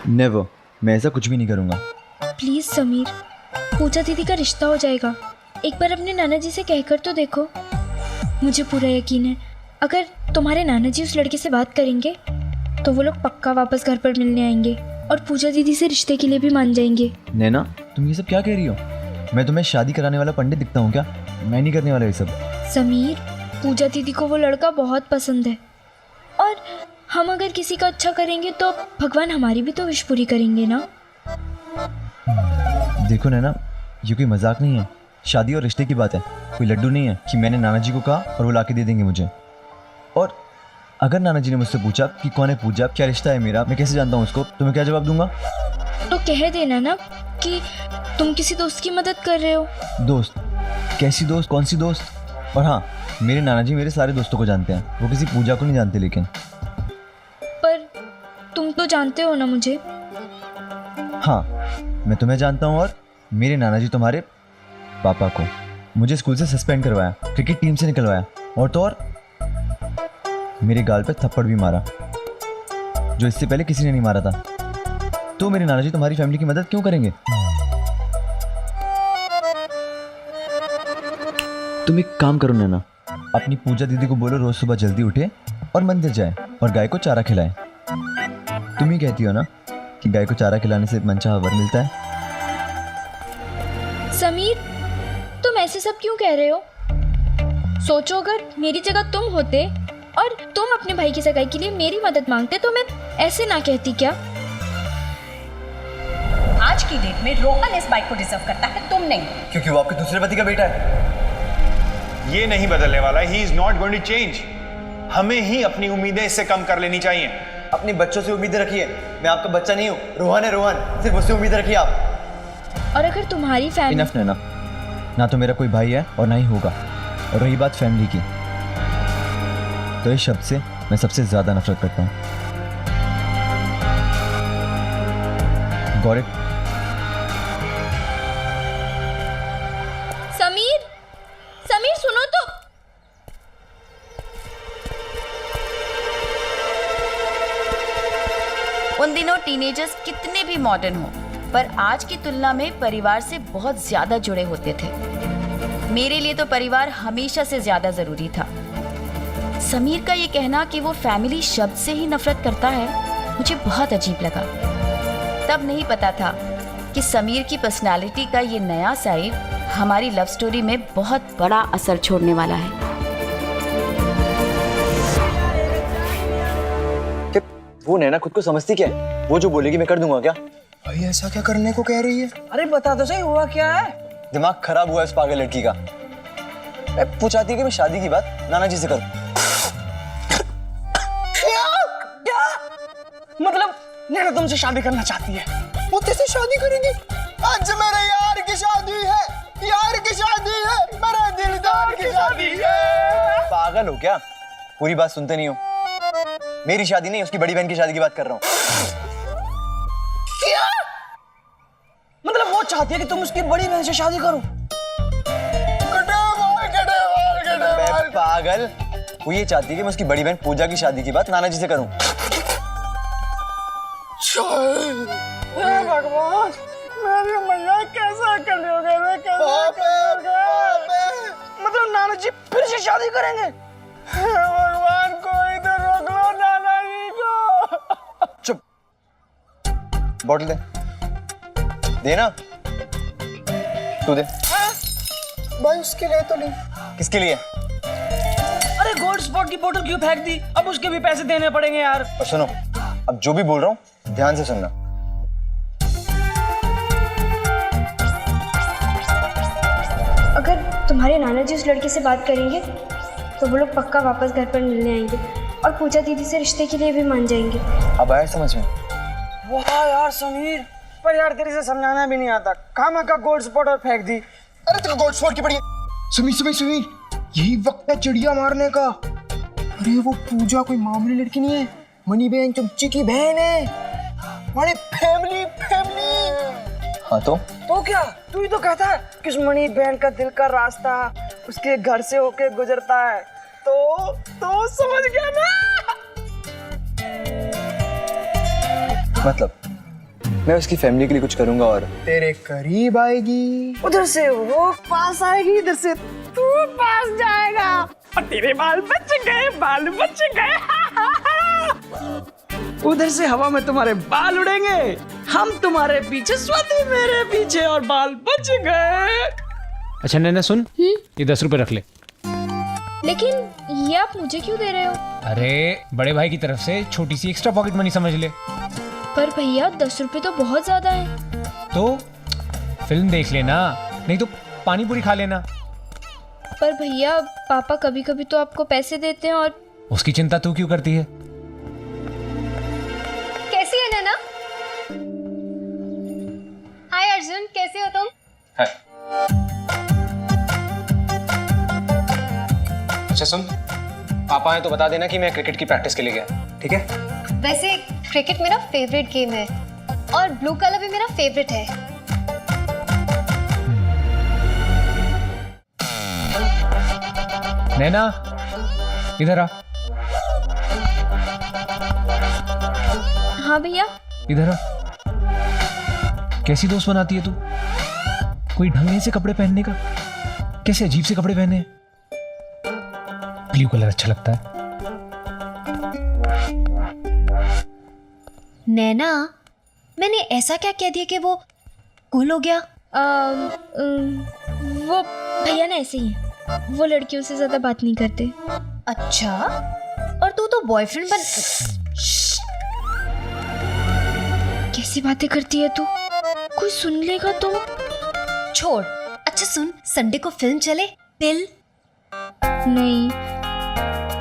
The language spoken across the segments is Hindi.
नेवर, मैं ऐसा कुछ भी नहीं करूँगा। प्लीज़ समीर, पूजा दीदी का रिश्ता हो जाएगा। एक बार अपने नाना जी से कहकर तो देखो। मुझे पूरा यकीन है अगर तुम्हारे नाना जी उस लड़के से बात करेंगे तो वो लोग पक्का वापस घर पर मिलने आएंगे और पूजा दीदी से रिश्ते के लिए भी मान जाएंगे। नैना, तुम ये सब क्या कह रही हो? मैं तुम्हें शादी कराने वाला पंडित दिखता हूँ क्या? मैं नहीं करने वाला ये सब। समीर, पूजा दीदी को वो लड़का बहुत पसंद है और हम अगर किसी का अच्छा करेंगे तो भगवान हमारी भी तो विश पूरी करेंगे ना। देखो नैना, ये कोई मजाक नहीं है। शादी और रिश्ते की बात है, कोई लड्डू नहीं है कि मैंने नाना जी को कहा और वो लाके दे देंगे मुझे। और अगर नाना जी ने मुझसे पूछा कि कौन है पूजा, क्या रिश्ता है मेरा, मैं कैसे जानता हूँ उसको, तो मैं क्या जवाब दूंगा? तो कह देना ना कि तुम किसी दोस्त की मदद कर रहे हो। दोस्त? कैसी दोस्त, कौन सी दोस्त? और हाँ, मेरे नाना जी मेरे सारे दोस्तों को जानते हैं, वो किसी पूजा को नहीं जानते। लेकिन पर तुम तो जानते हो ना मुझे। हाँ, मैं तुम्हें जानता हूँ और मेरे नाना जी तुम्हारे पापा को। मुझे स्कूल से सस्पेंड करवाया, क्रिकेट टीम से निकलवाया और तो और मेरे गाल पे थप्पड़ भी मारा, जो इससे पहले किसी ने नहीं मारा था। तो मेरे नाना जी तुम्हारी फैमिली की मदद क्यों करेंगे? तुम एक काम करो नैना, अपनी पूजा दीदी को बोलो रोज सुबह जल्दी उठे और मंदिर जाए और गाय को चारा खिलाए। तुम ही कहती हो ना कि गाय को चारा खिलाने से मनचाहा वर मिलता है। समीर, तुम ऐसे सब क्यों कह रहे हो? सोचो अगर मेरी जगह तुम होते और तुम अपने भाई की सगाई के लिए मेरी मदद मांगते तो मैं ऐसे ना कहती क्या? आज की डेट में रोहन इस बाइक को डिजर्व करता है, तुम नहीं। क्योंकि वो आपके दूसरे पति का बेटा है। ये नहीं बदलने वाला, he is not going to change. हमें ही अपनी उम्मीदें इससे कम कर लेनी चाहिए। अपने बच्चों से उम्मीदें रखिए। मैं आपका बच्चा नहीं हूँ, रोहन है रोहन, सिर्फ उससे उम्मीदें रखिए आप। और अगर तुम्हारी फैमिली इनफ नैना, ना तो मेरा कोई भाई है और ना ही होगा। और रही बात फैमिली की, तो इस शब्द से मैं सबसे ज्यादा नफरत करता हूँ। Got it? समीर, समीर सुनो तो। उन दिनों टीनेजर्स कितने भी मॉडर्न हो पर आज की तुलना में परिवार से बहुत ज्यादा जुड़े होते थे। मेरे लिए तो परिवार हमेशा से ज्यादा जरूरी था। समीर का ये कहना कि वो फैमिली शब्द से ही नफरत करता है, मुझे बहुत अजीब लगा। तब नहीं पता था कि समीर की पर्सनालिटी का ये नया साइड हमारी लव स्टोरी में बहुत बड़ा असर छोड़ने वाला है। वो नैना खुद को समझती क्या है? वो जो बोलेगी मैं कर दूंगा क्या? भाई ऐसा क्या करने को कह रही है? अरे बता तो सही, हुआ क्या है? दिमाग खराब हुआ है इस पागल लड़की का। मैं पूछाती है कि मैं शादी की बात नाना जी से करूं। क्या? मतलब नैना तुमसे शादी करना चाहती है? वो तेरे शादी करेंगी? आज मेरे यार की शादी है, यार की शादी है, मेरे दिलदार की शादी है। पागल हो क्या? पूरी बात सुनते नहीं हो। मेरी शादी नहीं, उसकी बड़ी बहन की शादी की बात कर रहा हूँ। क्या? मतलब वो चाहती है कि तुम उसकी बड़ी बहन से शादी करो? पागल, वो ये चाहती है कि मैं उसकी बड़ी बहन पूजा की शादी की बात नाना जी से करूं। हे भगवान, मेरी मैया कैसा कर लोगे? मतलब नाना जी फिर से शादी करेंगे? हे भगवान, कोई तो रोक लो नाना जी को। चुप, बॉटल दे। देना, तू दे। भाई उसके लिए तो नहीं। किसके लिए? अरे गोल्ड स्पॉट की बोतल क्यों फेंक दी? अब उसके भी पैसे देने पड़ेंगे यार। और सुनो, अब जो भी बोल रहा हूँ ध्यान से सुनना। अगर तुम्हारे नाना जी उस लड़के से बात करेंगे तो वो लोग पक्का वापस घर पर मिलने आएंगे और पूजा दीदी से रिश्ते के लिए भी मान जाएंगे। अब आया समझ में? वाह यार समीर, पर यार तेरे से समझाना भी नहीं आता, कहाँ का गोल्ड स्पॉट और फेंक दी। अरे तेरे गोल्ड स्पॉट की पड़ी है। सुमीर, यही वक्त है चिड़िया मारने का। अरे वो पूजा कोई मामूली लड़की नहीं है, मनी बहन चमची की बहन है। हमारे फैमिली। हाँ तो क्या? तू ही तो कहता है कि उस मणि बहन का दिल का रास्ता उसके घर से होके गुजरता है। तो समझ गया ना? मतलब मैं उसकी फैमिली के लिए कुछ करूंगा और तेरे करीब आएगी, उधर से वो पास आएगी, इधर से तू पास जाएगा और तेरे बाल बच गए, बाल बच गए। उधर से हवा में तुम्हारे बाल उड़ेंगे, हम तुम्हारे पीछे, स्वाति मेरे पीछे, और बाल बच गए। अच्छा नैना सुन, ये 10 रुपए रख ले। लेकिन ये आप मुझे क्यों दे रहे हो? अरे बड़े भाई की तरफ से छोटी सी एक्स्ट्रा पॉकेट मनी समझ ले। पर भैया 10 रुपए तो बहुत ज्यादा है। तो फिल्म देख लेना, नहीं तो पानी पूरी खा लेना। पर भैया पापा कभी कभी तो आपको पैसे देते हैं और उसकी चिंता तू क्यों करती है? कैसी है नैना? हाय अर्जुन, कैसे हो तुम? अच्छा सुन, पापा हैं तो बता देना कि मैं क्रिकेट की प्रैक्टिस के लिए गया, ठीक है? वैसे क्रिकेट मेरा फेवरेट गेम है और ब्लू कलर भी मेरा फेवरेट है। नैना इधर आ, हाँ भैया। इधर आ। कैसी दोस्त बनाती है तू? कोई ढंग नहीं से कपड़े पहनने का, कैसे अजीब से कपड़े पहने हैं। ब्लू कलर अच्छा लगता है। नैना, मैंने ऐसा क्या कह दिया कि वो कूल हो गया? वो भैया ना ऐसे ही है, वो लड़कियों से ज्यादा बात नहीं करते। अच्छा, और तू तो बॉयफ्रेंड बन। कैसी बातें करती है तू, कोई सुन लेगा तो। छोड़। अच्छा सुन, संडे को फिल्म चले, दिल? नहीं,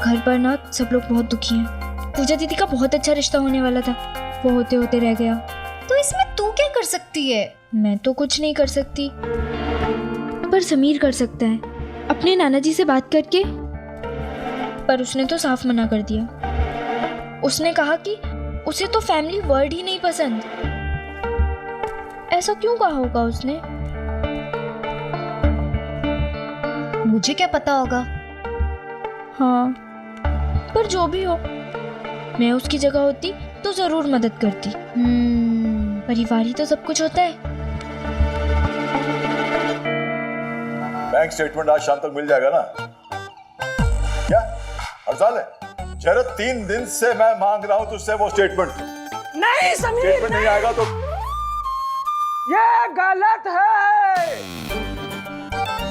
घर पर ना सब लोग बहुत दुखी हैं। पूजा दीदी का बहुत अच्छा रिश्ता होने वाला था, वो होते होते रह गया। तो इसमें तू क्या कर सकती है? मैं तो कुछ नहीं कर सकती, पर समीर कर सकता है, अपने नाना जी से बात करके। पर उसने तो साफ मना कर दिया। उसने कहा कि उसे तो फैमिली वर्ड ही नहीं पसंद। ऐसा क्यों कहा होगा उसने? मुझे क्या पता होगा। हाँ, पर जो भी हो, मैं उसकी जगह होती तो जरूर मदद करती। परिवार ही तो सब कुछ होता है। बैंक स्टेटमेंट आज शाम तक मिल जाएगा ना? क्या हड़ताल है? जरा 3 दिन से मैं मांग रहा हूं तुझसे वो स्टेटमेंट। नहीं समीर, स्टेटमेंट नहीं आएगा तो ये गलत है।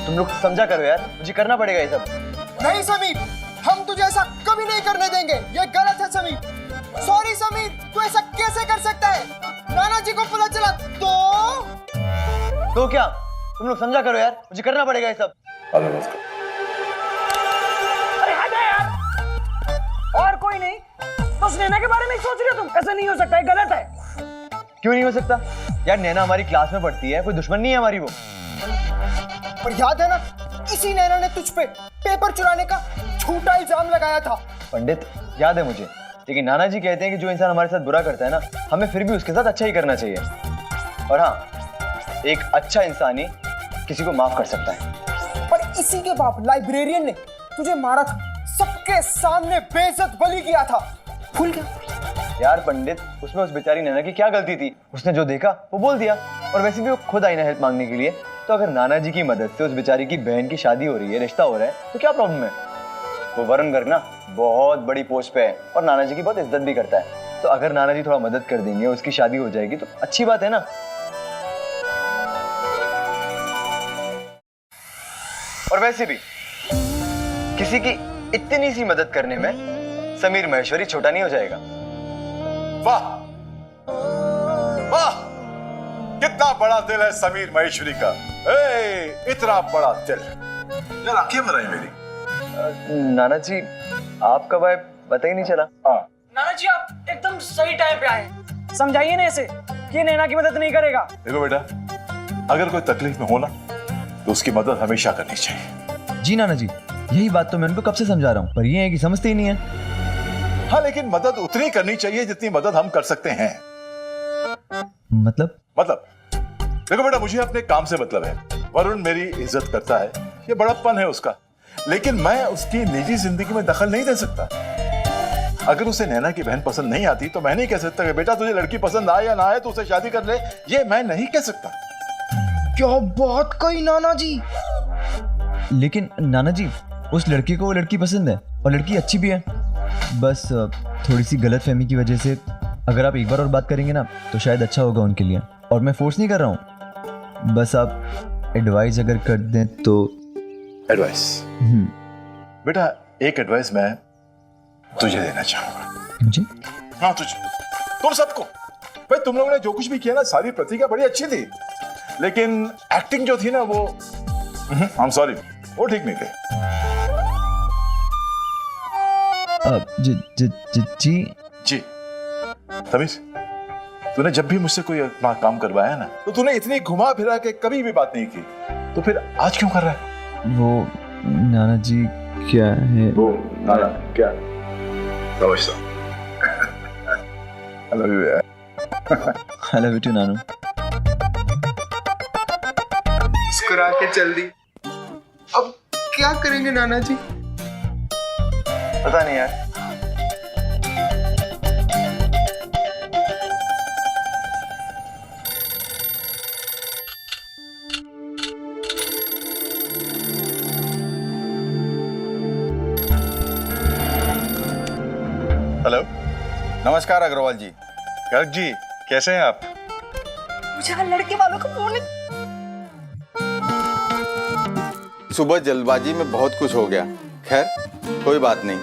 तुम लोग समझा करो यार, मुझे करना पड़ेगा ये सब। नहीं समीर, हम तुझे ऐसा कभी नहीं करने देंगे, ये गलत है समीर। सॉरी समीर, तू ऐसा कैसे कर सकता है? नाना जी को पता चला तो क्या? तुम लोग समझा करो यार, मुझे करना पड़ेगा ये सब। अरे हट यार। और कोई नहीं तो उस नैना के बारे में ही सोच रहे हो तुम? ऐसा नहीं हो सकता है, गलत है। क्यों नहीं हो सकता यार? नैना हमारी क्लास में पढ़ती है, कोई दुश्मन नहीं है हमारी वो। और याद है ना, इसी नैना ने तुझ पे पेपर चुराने का झूठा इल्जाम लगाया था। पंडित याद है मुझे, लेकिन नाना जी कहते हैं कि जो इंसान हमारे साथ बुरा करता है ना, हमें फिर भी उसके साथ अच्छा ही करना चाहिए। और हाँ, एक अच्छा इंसान ही किसी को माफ कर सकता है। पर इसी के बाप लाइब्रेरियन ने तुझे मारा था, सबके सामने बेइज्जत बलि किया था, भूल गया? यार पंडित, उसमें उस बेचारी नैना की क्या गलती थी? उसने जो देखा वो बोल दिया, और वैसे भी वो खुद आई ना हेल्प मांगने के लिए। तो अगर नाना जी की मदद से उस बेचारी की बहन की शादी हो रही है, रिश्ता हो रहा है, तो क्या प्रॉब्लम है? वो वरुण गर्ग ना बहुत बड़ी पोस्ट पे है और नाना जी की बहुत इज्जत भी करता है। तो अगर नाना जी थोड़ा मदद कर देंगे, उसकी शादी हो जाएगी तो अच्छी बात है ना। और वैसे भी किसी की इतनी सी मदद करने में समीर महेश्वरी छोटा नहीं हो जाएगा। वाह वाह, कितना बड़ा दिल है समीर महेश्वरी का। इतना बड़ा दिल यार, आंखें भर आई मेरी। नाना जी, आप कब आए पता ही नहीं चला। नाना जी आप एकदम सही टाइम पे आए। समझाइए ना ऐसे कि नैना की मदद नहीं करेगा। देखो बेटा, अगर कोई तकलीफ में हो ना तो उसकी मदद हमेशा करनी चाहिए। जी नाना जी, यही बात तो मैं उनको कब से समझा रहा हूँ, पर ये है कि समझते ही नहीं है। हाँ, लेकिन मदद उतनी करनी चाहिए जितनी मदद हम कर सकते हैं। मतलब देखो बेटा, मुझे अपने काम से मतलब है। वरुण मेरी इज्जत करता है, ये बड़प्पन है उसका, लेकिन मैं उसकी निजी जिंदगी में दखल नहीं दे सकता। अगर उसे नैना की बहन पसंद नहीं आती तो मैं नहीं कह सकता कि बेटा तुझे लड़की पसंद आए या ना आए तो उसे शादी कर ले, ये मैं नहीं कह सकता। क्या बात कही नाना जी। लेकिन नाना जी, उस लड़के को वो लड़की पसंद है और लड़की अच्छी भी है। बस थोड़ी सी गलतफहमी की वजह से अगर आप एक बार और बात करेंगे ना तो शायद अच्छा होगा उनके लिए। और मैं फोर्स नहीं कर रहा हूँ, बस आप एडवाइस अगर कर दें तो। एडवाइस? बेटा एक एडवाइस मैं तुझे देना चाहूंगा। मुझे? हाँ तुझे, तुम सबको। भाई तुम लोगों ने जो कुछ भी किया ना, सारी प्रतिज्ञा बड़ी अच्छी थी, लेकिन एक्टिंग जो थी ना वो आई एम सॉरी, वो ठीक नहीं थी। जी तमीज, तूने जब भी मुझसे कोई अपना काम करवाया ना तो तूने इतनी घुमा फिरा के कभी भी बात नहीं की, तो फिर आज क्यों कर रहा है? वो नाना जी क्या है? वो नाना क्या? समझता हूँ। I love you यार। I love you too, नानू। मुस्कुरा के चल दी। अब क्या करेंगे नाना जी? पता नहीं यार। हेलो, नमस्कार अग्रवाल जी। गर्ग जी, कैसे हैं आप? मुझे हर लड़के वालों को फोन। सुबह जल्दबाजी में बहुत कुछ हो गया। खैर कोई बात नहीं,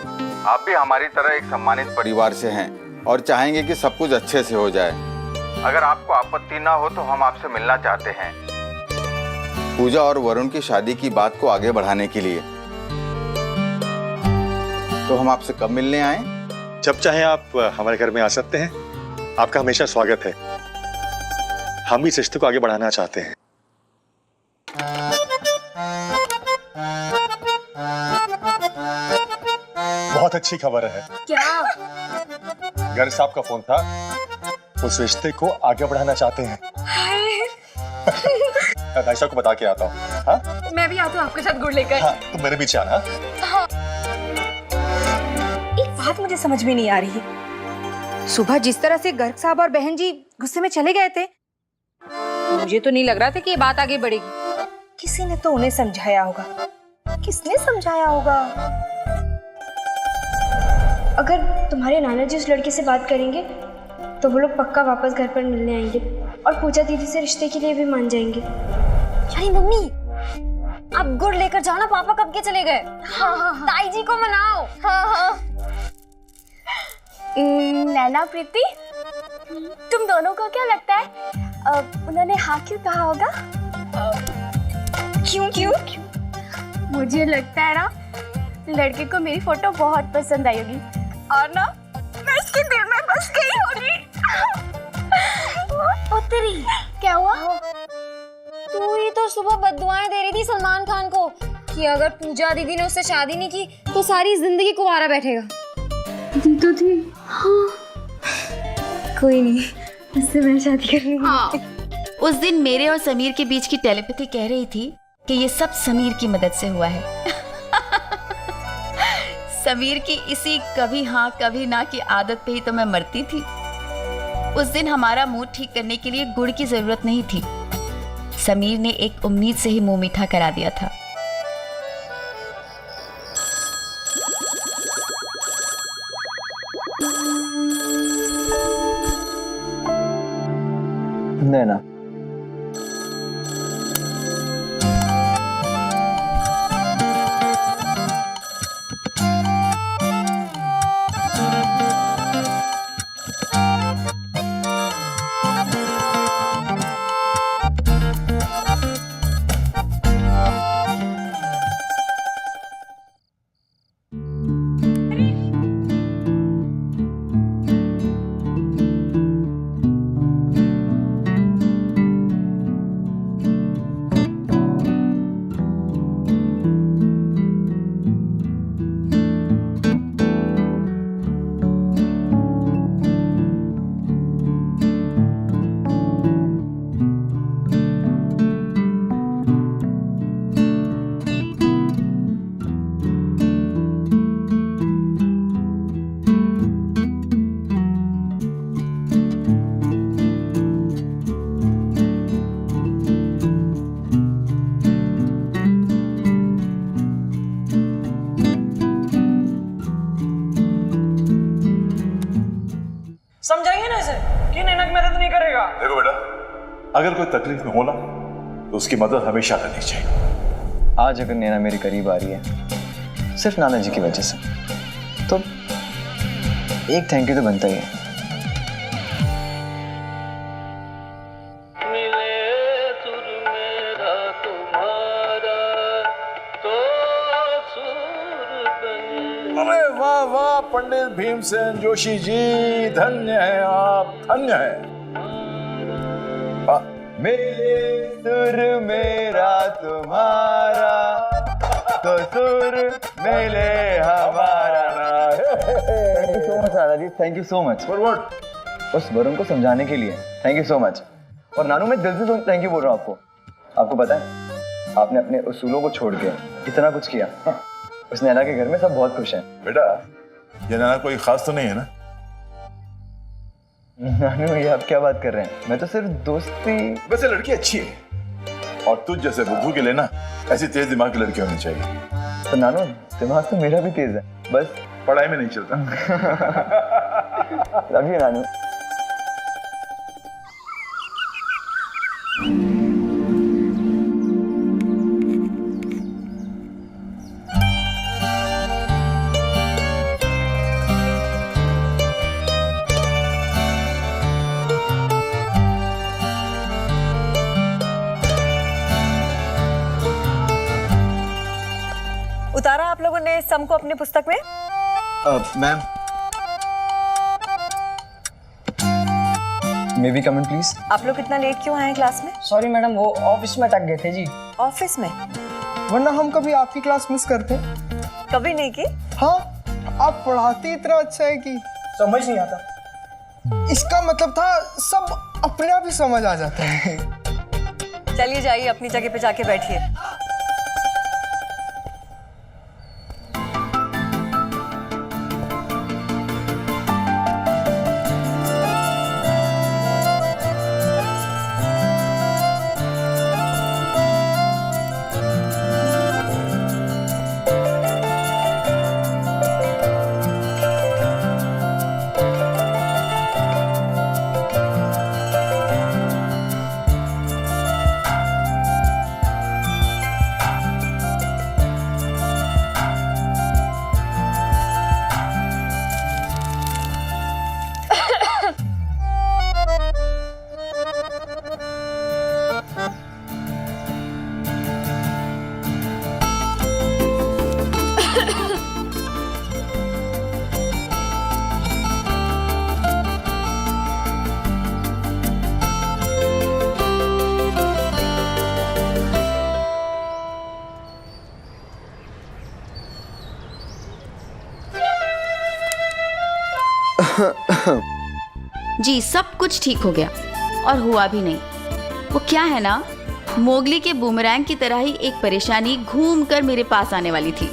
आप भी हमारी तरह एक सम्मानित परिवार से हैं और चाहेंगे कि सब कुछ अच्छे से हो जाए। अगर आपको आपत्ति ना हो तो हम आपसे मिलना चाहते हैं, पूजा और वरुण की शादी की बात को आगे बढ़ाने के लिए। तो हम आपसे कब मिलने आए? जब चाहे आप हमारे घर में आ सकते हैं, आपका हमेशा स्वागत है। हम इस रिश्ते को आगे बढ़ाना चाहते हैं। बहुत अच्छी खबर है। क्या? गर्ग साहब का फोन था, उस रिश्ते को आगे बढ़ाना चाहते हैं। मैं भाई साहब को बता के आता हूँ। हाँ? मैं भी आता हूँ आपके साथ गुड़ लेकर। हाँ, तुम मेरे पीछे आना। एक बात मुझे समझ में नहीं आ रही है, सुबह जिस तरह से गर्ग साहब और बहन जी गुस्से में चले गए थे, मुझे तो नहीं लग रहा था कि ये बात आगे बढ़ेगी। किसी ने तो उन्हें समझाया होगा। किसने समझाया होगा? अगर तुम्हारे नाना जी उस लड़के से बात करेंगे तो वो लोग पक्का वापस घर पर मिलने आएंगे और पूजा दीदी से रिश्ते के लिए भी मान जाएंगे। अरे मम्मी, आप गुड़ लेकर जाओ ना, पापा कब के चले गए। हाँ, ताई जी को मनाओ। हाँ। नैना प्रीति, तुम दोनों को क्या लगता है उन्होंने हाँ क्यों कहा होगा? क्यों? मुझे लगता है ना लड़के को मेरी फोटो बहुत पसंद आई होगी और ना मैं इसके दिल में बस गई होगी। ओ तेरी, क्या हुआ? तू ही तो सुबह बद्दुआएं दे रही थी सलमान खान को कि अगर पूजा दीदी ने उससे शादी नहीं की तो सारी जिंदगी कुंवारा बैठेगा। दी तो थी। हाँ। कोई नहीं, इससे मैं शादी करूंगी। हाँ। उस दिन मेरे और समीर के बीच की टेलीपैथी कह रही थी कि ये सब समीर की मदद से हुआ है। समीर की इसी कभी हाँ कभी ना की आदत पे ही तो मैं मरती थी। उस दिन हमारा मूड ठीक करने के लिए गुड़ की जरूरत नहीं थी, समीर ने एक उम्मीद से ही मुंह मीठा करा दिया था। नैना, देखो बेटा, अगर कोई तकलीफ में हो ना तो उसकी मदद हमेशा करनी चाहिए। आज अगर नैना मेरे करीब आ रही है सिर्फ नाना जी की वजह से, तो एक थैंक यू तो बनता ही है। अरे वाह वाह पंडित भीमसेन जोशी जी, धन्य है आप, धन्य है। मेरे सुर मेरा तुम्हारा, तो सुर मिले हमारा। Thank you so much Nana ji, thank you so much. For what? उस वरुण को समझाने के लिए थैंक यू सो मच। और नानू मैं दिल से थैंक यू बोल रहा हूँ आपको। आपको पता है आपने अपने उसूलों को छोड़ के इतना कुछ किया। उस नैना के घर में सब बहुत खुश हैं। बेटा ये नैना कोई खास तो नहीं है ना? नानू ये आप क्या बात कर रहे हैं? मैं तो सिर्फ दोस्ती। वैसे लड़की अच्छी है और तुझ जैसे बुद्धू के लिए ना ऐसी तेज दिमाग की लड़की होनी चाहिए। तो नानू दिमाग तो मेरा भी तेज है, बस पढ़ाई में नहीं चलता। लव यू नानू। उतारा आप लोगों ने सम को अपनी पुस्तक में? Ma'am may be come in please. आप लोग इतना लेट क्यों आए क्लास में? सॉरी मैडम, वो ऑफिस में अटक गए थे जी। ऑफिस में? वरना हम कभी आपकी क्लास मिस करते? कभी नहीं की। हाँ, आप पढ़ाते इतना अच्छा है कि समझ नहीं आता। इसका मतलब था सब अपने आप ही समझ आ जाता है। चलिए जाइए अपनी जगह पे जाके बैठिए। जी सब कुछ ठीक हो गया और हुआ भी नहीं। वो क्या है ना, मोगली के बूमरैंग की तरह ही एक परेशानी घूम कर मेरे पास आने वाली थी।